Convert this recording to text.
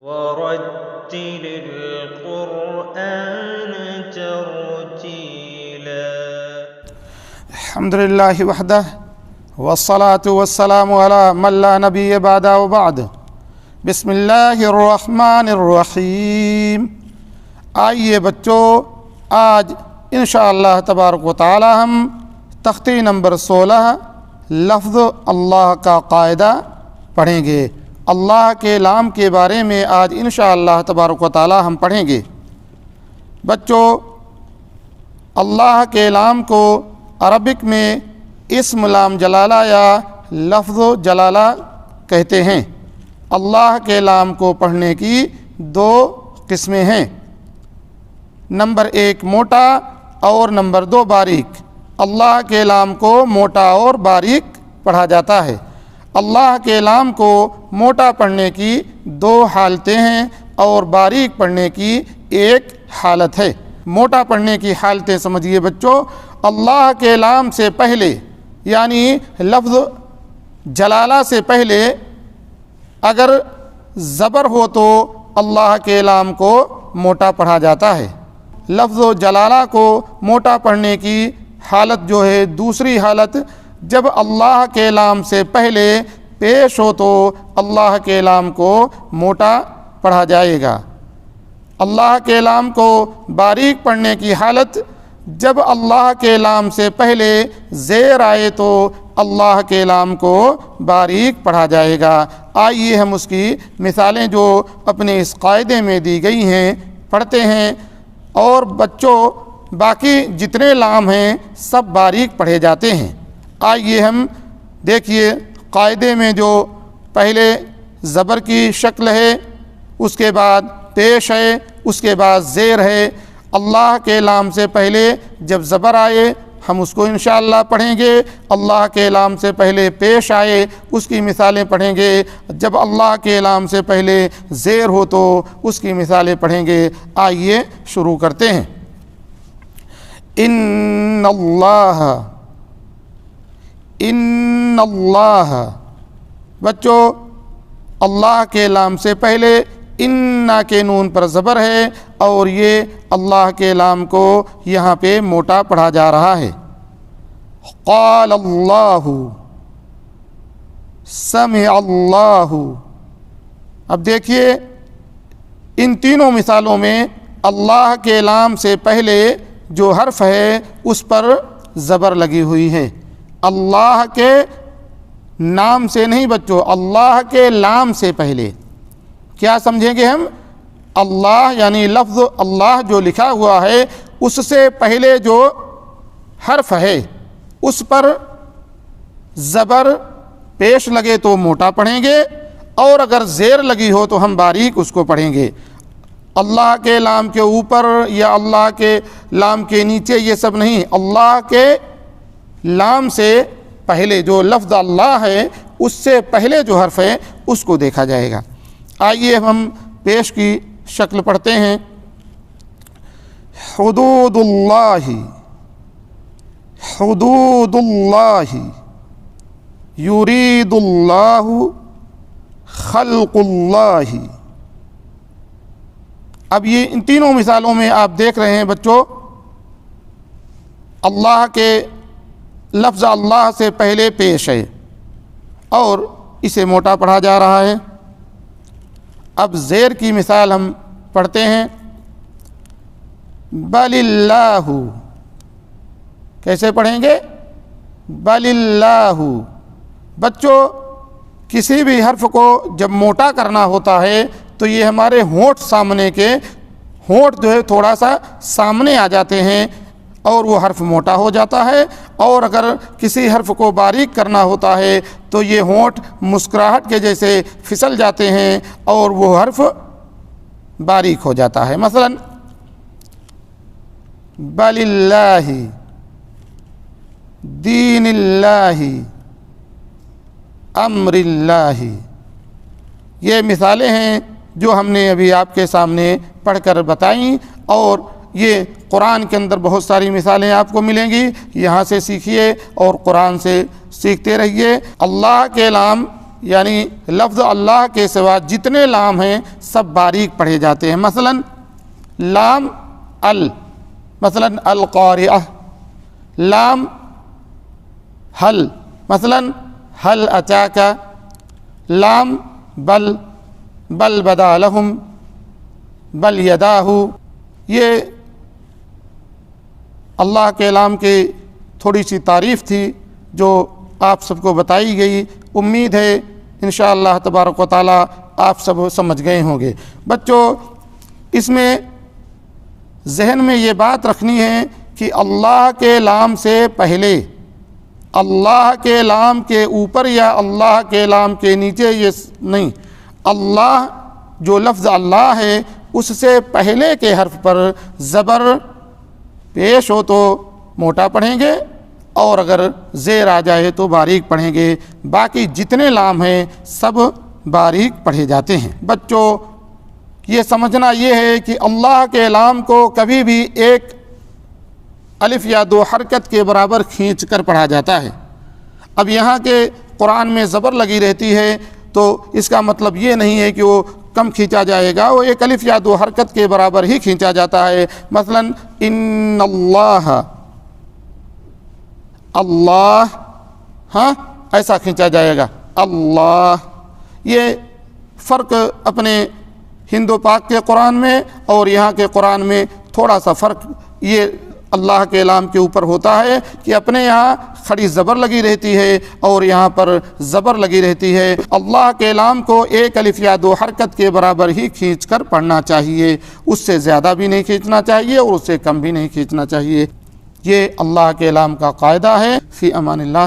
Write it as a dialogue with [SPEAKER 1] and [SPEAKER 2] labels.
[SPEAKER 1] ورتل القرآن ترتیلا.
[SPEAKER 2] الحمد للہ وحدہ والصلاة والسلام علی من لا نبی بعدہ وبعد. بسم اللہ الرحمن الرحیم. آئیے بچوں، آج انشاءاللہ تبارک و تعالی ہم تختی نمبر 16 لفظ اللہ کا قاعدہ پڑھیں گے. اللہ کے نام کے بارے میں آج انشاءاللہ تبارک و تعالی ہم پڑھیں گے. بچوں، اللہ کے نام کو عربک میں اسم لام جلالہ یا لفظ جلالہ کہتے ہیں. اللہ کے نام کو پڑھنے کی دو قسمیں ہیں، نمبر 1 موٹا اور نمبر 2 باریک. اللہ کے نام کو موٹا اور باریک پڑھا جاتا ہے. اللہ کے نام کو موٹا پڑھنے کی 2 حالتیں ہیں اور باریک پڑھنے کی 1 حالت ہے. موٹا پڑھنے کی حالتیں سمجھیے بچوں. اللہ کے نام سے پہلے یعنی لفظ جلالہ سے پہلے اگر زبر ہو تو اللہ کے نام کو موٹا پڑھا جاتا ہے. لفظ جلالہ کو موٹا پڑھنے کی حالت جو ہے دوسری حالت، جب اللہ کے نام سے پہلے پیش ہو تو اللہ کے نام کو موٹا پڑھا جائے گا. اللہ کے نام کو باریک پڑھنے کی حالت، جب اللہ کے نام سے پہلے زیر آئے تو اللہ کے نام کو باریک پڑھا جائے گا. آئیے ہم اس کی مثالیں جو اپنے اس قاعدے میں دی گئی ہیں پڑھتے ہیں. اور بچوں، باقی جتنے نام ہیں سب باریک پڑھے جاتے ہیں. آئیے ہم دیکھیے قاعدے میں جو پہلے زبر کی شکل ہے، اس کے بعد پیش ہے، اس کے بعد زیر ہے. اللہ کے نام سے پہلے جب زبر آئے ہم اس کو انشاءاللہ پڑھیں گے. اللہ کے نام سے پہلے پیش آئے اس کی مثالیں پڑھیں گے. جب اللہ کے نام سے پہلے زیر ہو تو اس کی مثالیں پڑھیں گے. آئیے شروع کرتے ہیں. ان اللہ. بچوں، اللہ کے نام سے پہلے ان کے نون پر زبر ہے اور یہ اللہ کے نام کو یہاں پہ موٹا پڑھا جا رہا ہے. قال اللہ، سمع اللہ. اب دیکھیے ان تینوں مثالوں میں اللہ کے نام سے پہلے جو حرف ہے اس پر زبر لگی ہوئی ہے. اللہ کے نام سے نہیں بچوں، اللہ کے نام سے پہلے. کیا سمجھیں گے ہم؟ اللہ یعنی لفظ اللہ جو لکھا ہوا ہے اس سے پہلے جو حرف ہے اس پر زبر پیش لگے تو موٹا پڑھیں گے، اور اگر زیر لگی ہو تو ہم باریک اس کو پڑھیں گے. اللہ کے نام کے اوپر یا اللہ کے نام کے نیچے یہ سب نہیں. اللہ کے نام سے پہلے جو لفظ اللہ ہے اس سے پہلے جو حرف ہے اس کو دیکھا جائے گا. آئیے ہم پیش کی شکل پڑھتے ہیں. حدود اللہ، حدود اللہ، یرید اللہ، خلق اللہ. اب یہ ان تینوں مثالوں میں آپ دیکھ رہے ہیں بچوں، اللہ کے لفظ اللہ سے پہلے پیش ہے اور اسے موٹا پڑھا جا رہا ہے. اب زیر کی مثال ہم پڑھتے ہیں. بل اللہ. کیسے پڑھیں گے؟ بل اللہ. بچوں، کسی بھی حرف کو جب موٹا کرنا ہوتا ہے تو یہ ہمارے ہونٹ سامنے کے ہونٹ جو ہے تھوڑا سا سامنے آ جاتے ہیں اور وہ حرف موٹا ہو جاتا ہے. اور اگر کسی حرف کو باریک کرنا ہوتا ہے تو یہ ہونٹ مسکراہٹ کے جیسے پھسل جاتے ہیں اور وہ حرف باریک ہو جاتا ہے. مثلا بل اللہ، دین اللہ، امر اللہ. یہ مثالیں ہیں جو ہم نے ابھی آپ کے سامنے پڑھ کر بتائیں، اور یہ قرآن کے اندر بہت ساری مثالیں آپ کو ملیں گی. یہاں سے سیکھیے اور قرآن سے سیکھتے رہیے. اللہ کے نام یعنی لفظ اللہ کے سوا جتنے لام ہیں سب باریک پڑھے جاتے ہیں. مثلا لام ال، مثلا القارعہ، لام حل، مثلا حل اتاک، لام بل، بل بدا لہم، بل یداہ. یہ اللہ کے لام کی تھوڑی سی تعریف تھی جو آپ سب کو بتائی گئی. امید ہے انشاءاللہ تبارک و تعالی آپ سب سمجھ گئے ہوں گے. بچوں اس میں ذہن میں یہ بات رکھنی ہے کہ اللہ کے لام سے پہلے، اللہ کے لام کے اوپر یا اللہ کے لام کے نیچے یہ نہیں، اللہ جو لفظ اللہ ہے اس سے پہلے کے حرف پر زبر پیش ہو تو موٹا پڑھیں گے، اور اگر زیر آ جائے تو باریک پڑھیں گے. باقی جتنے لام ہیں سب باریک پڑھے جاتے ہیں. بچوں یہ سمجھنا یہ ہے کہ اللہ کے لام کو کبھی بھی ایک الف یا دو حرکت کے برابر کھینچ کر پڑھا جاتا ہے. اب یہاں کے قرآن میں زبر لگی رہتی ہے تو اس کا مطلب یہ نہیں ہے کہ وہ کم کھینچا جائے گا، وہ ایک الف یا دو حرکت کے برابر ہی کھینچا جاتا ہے. مثلا ان اللہ، اللہ، ہاں ایسا کھینچا جائے گا اللہ. یہ فرق اپنے ہند و پاک کے قرآن میں اور یہاں کے قرآن میں تھوڑا سا فرق یہ اللہ کے لام کے اوپر ہوتا ہے کہ اپنے یہاں کھڑی زبر لگی رہتی ہے اور یہاں پر زبر لگی رہتی ہے. اللہ کے لام کو ایک الف یا دو حرکت کے برابر ہی کھینچ کر پڑھنا چاہیے، اس سے زیادہ بھی نہیں کھینچنا چاہیے اور اس سے کم بھی نہیں کھینچنا چاہیے. یہ اللہ کے لام کا قاعدہ ہے. فی امان اللہ.